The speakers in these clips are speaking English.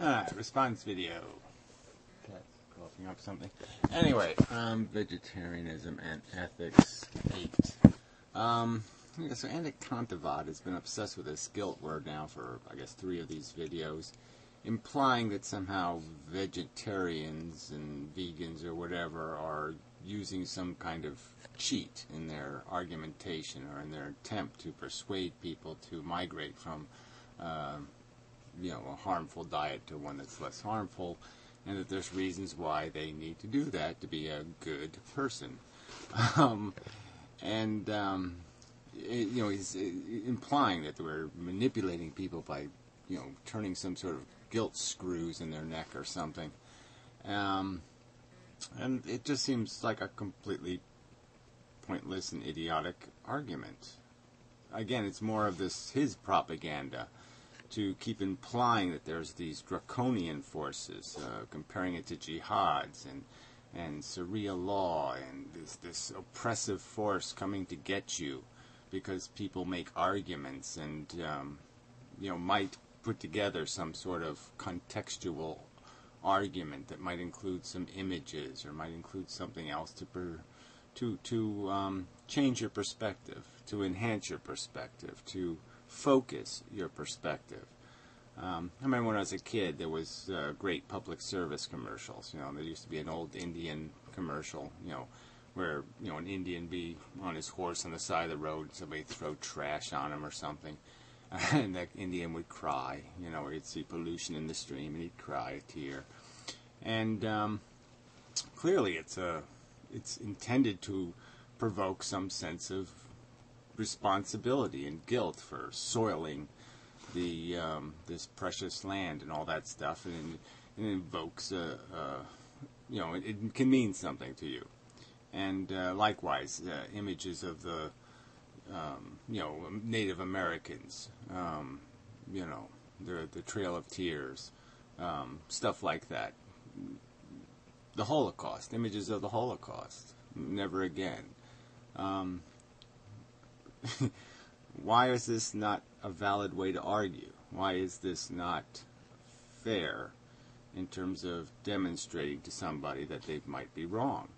Alright, response video. Cat's coughing up something. Anyway, vegetarianism and ethics 8. So Andy Kantavad has been obsessed with this guilt word now for, I guess, 3 of these videos, implying that somehow vegetarians and vegans or whatever are using some kind of cheat in their argumentation or in their attempt to persuade people to migrate from a harmful diet to one that's less harmful, and that there's reasons why they need to do that to be a good person. He's implying that we're manipulating people by, turning some sort of guilt screws in their neck or something. And it just seems like a completely pointless and idiotic argument. Again, it's more of his propaganda to keep implying that there's these draconian forces, comparing it to jihads and Sharia law and this oppressive force coming to get you because people make arguments and might put together some sort of contextual argument that might include some images or might include something else to change your perspective, to enhance your perspective, to focus your perspective. I remember when I was a kid, there was great public service commercials. There used to be an old Indian commercial, where an Indian be on his horse on the side of the road, and somebody throw trash on him or something, and that Indian would cry. Or he'd see pollution in the stream, and he'd cry a tear. And clearly, it's intended to provoke some sense of responsibility and guilt for soiling this precious land and all that stuff, and it invokes it can mean something to you. And likewise, images of the Native Americans, the Trail of Tears, stuff like that. The Holocaust, images of the Holocaust, never again. Why is this not a valid way to argue? Why is this not fair in terms of demonstrating to somebody that they might be wrong?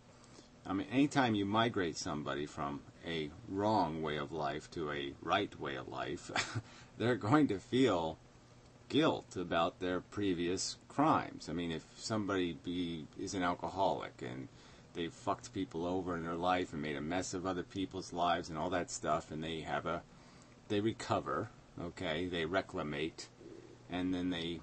I mean, anytime you migrate somebody from a wrong way of life to a right way of life, they're going to feel guilt about their previous crimes. I mean, if somebody is an alcoholic and they fucked people over in their life and made a mess of other people's lives and all that stuff, and they recover, okay, they reclamate, and then they,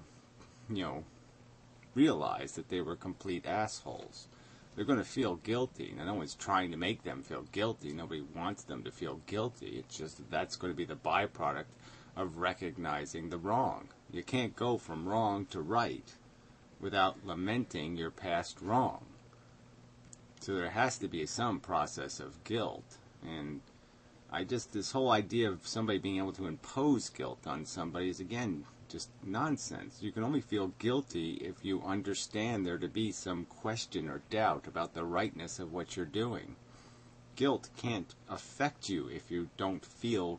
realize that they were complete assholes. They're going to feel guilty. Now, no one's trying to make them feel guilty. Nobody wants them to feel guilty. It's just that's going to be the byproduct of recognizing the wrong. You can't go from wrong to right without lamenting your past wrong. So there has to be some process of guilt. And this whole idea of somebody being able to impose guilt on somebody is, again, just nonsense. You can only feel guilty if you understand there to be some question or doubt about the rightness of what you're doing. Guilt can't affect you if you don't feel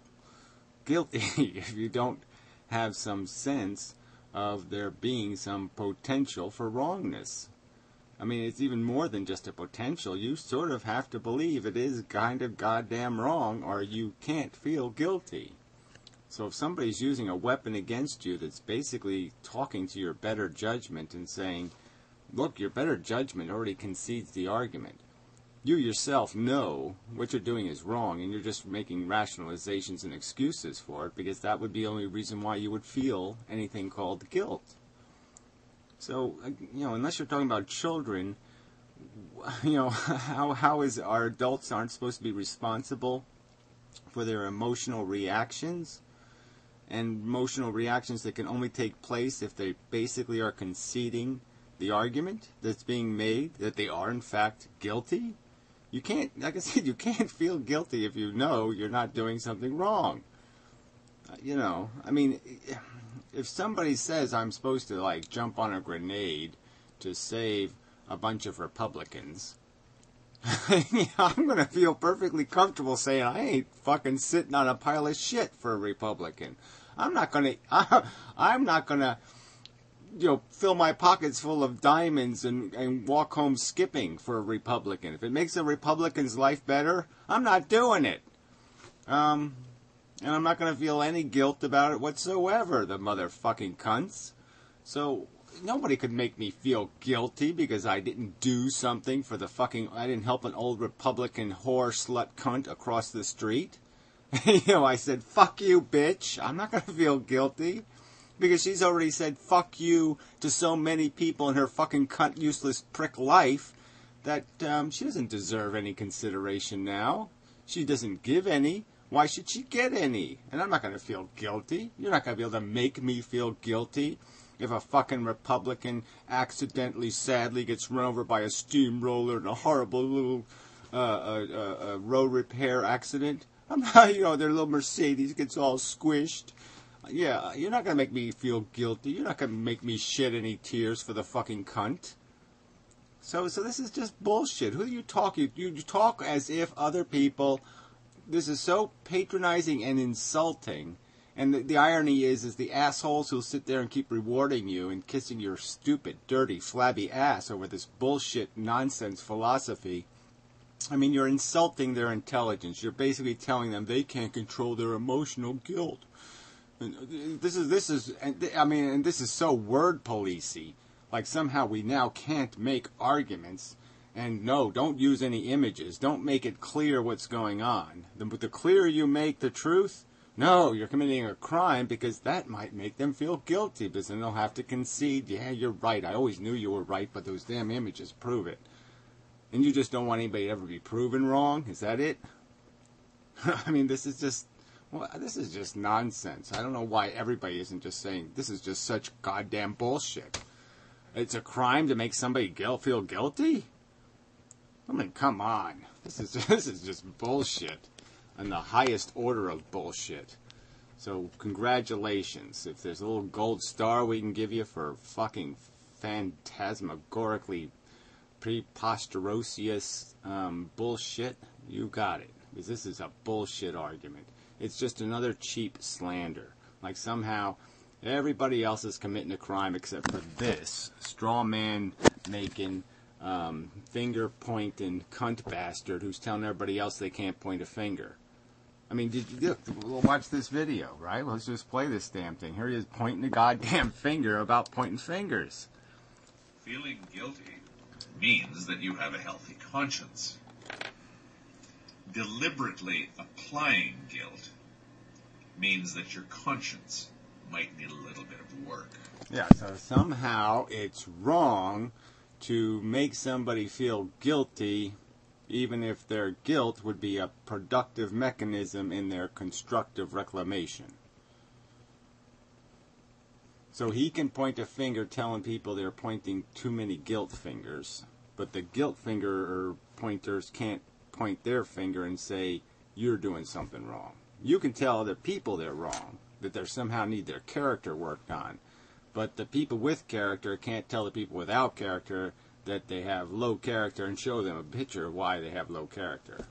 guilty, if you don't have some sense of there being some potential for wrongness. I mean, it's even more than just a potential. You sort of have to believe it is kind of goddamn wrong, or you can't feel guilty. So if somebody's using a weapon against you that's basically talking to your better judgment and saying, look, your better judgment already concedes the argument. You yourself know what you're doing is wrong, and you're just making rationalizations and excuses for it, because that would be the only reason why you would feel anything called guilt. So, unless you're talking about children, how is our adults aren't supposed to be responsible for their emotional reactions? And emotional reactions that can only take place if they basically are conceding the argument that's being made, that they are in fact guilty. You can't, like I said, you can't feel guilty if you know you're not doing something wrong. I mean, if somebody says I'm supposed to, jump on a grenade to save a bunch of Republicans, I'm going to feel perfectly comfortable saying I ain't fucking sitting on a pile of shit for a Republican. I'm not going to fill my pockets full of diamonds and walk home skipping for a Republican. If it makes a Republican's life better, I'm not doing it. And I'm not going to feel any guilt about it whatsoever, the motherfucking cunts. So nobody could make me feel guilty because I didn't do something for I didn't help an old Republican whore slut cunt across the street. I said, fuck you, bitch. I'm not going to feel guilty because she's already said fuck you to so many people in her fucking cunt useless prick life that she doesn't deserve any consideration now. She doesn't give any. Why should she get any? And I'm not going to feel guilty. You're not going to be able to make me feel guilty if a fucking Republican accidentally, sadly gets run over by a steamroller in a horrible little road repair accident. I'm not, their little Mercedes gets all squished. Yeah, you're not going to make me feel guilty. You're not going to make me shed any tears for the fucking cunt. So this is just bullshit. Who do you talk? You talk as if other people... This is so patronizing and insulting. And the irony is the assholes who'll sit there and keep rewarding you and kissing your stupid, dirty, flabby ass over this bullshit, nonsense philosophy. I mean, you're insulting their intelligence. You're basically telling them they can't control their emotional guilt. And this is so word policey. Like somehow we now can't make arguments. And no, don't use any images. Don't make it clear what's going on. The clearer you make the truth, no, you're committing a crime because that might make them feel guilty. Because then they'll have to concede, yeah, you're right. I always knew you were right, but those damn images prove it. And you just don't want anybody to ever be proven wrong? Is that it? I mean, this is just nonsense. I don't know why everybody isn't just saying, this is just such goddamn bullshit. It's a crime to make somebody feel guilty? I mean, come on. This is just bullshit. And the highest order of bullshit. So, congratulations. If there's a little gold star we can give you for fucking phantasmagorically preposterous bullshit, you got it. Because this is a bullshit argument. It's just another cheap slander. Like somehow everybody else is committing a crime except for this straw man making, finger pointing cunt bastard who's telling everybody else they can't point a finger. I mean, we'll watch this video, right? Let's just play this damn thing. Here he is pointing a goddamn finger about pointing fingers. Feeling guilty means that you have a healthy conscience. Deliberately applying guilt means that your conscience might need a little bit of work. Yeah, so somehow it's wrong to make somebody feel guilty even if their guilt would be a productive mechanism in their constructive reclamation. So he can point a finger telling people they're pointing too many guilt fingers, but the guilt finger pointers can't point their finger and say, you're doing something wrong. You can tell other people they're wrong, that they somehow need their character worked on. But the people with character can't tell the people without character that they have low character and show them a picture of why they have low character.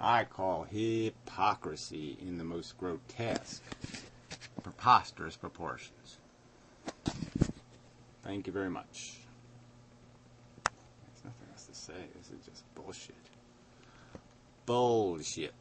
I call hypocrisy in the most grotesque, preposterous proportions. Thank you very much. There's nothing else to say. This is just bullshit. Bullshit.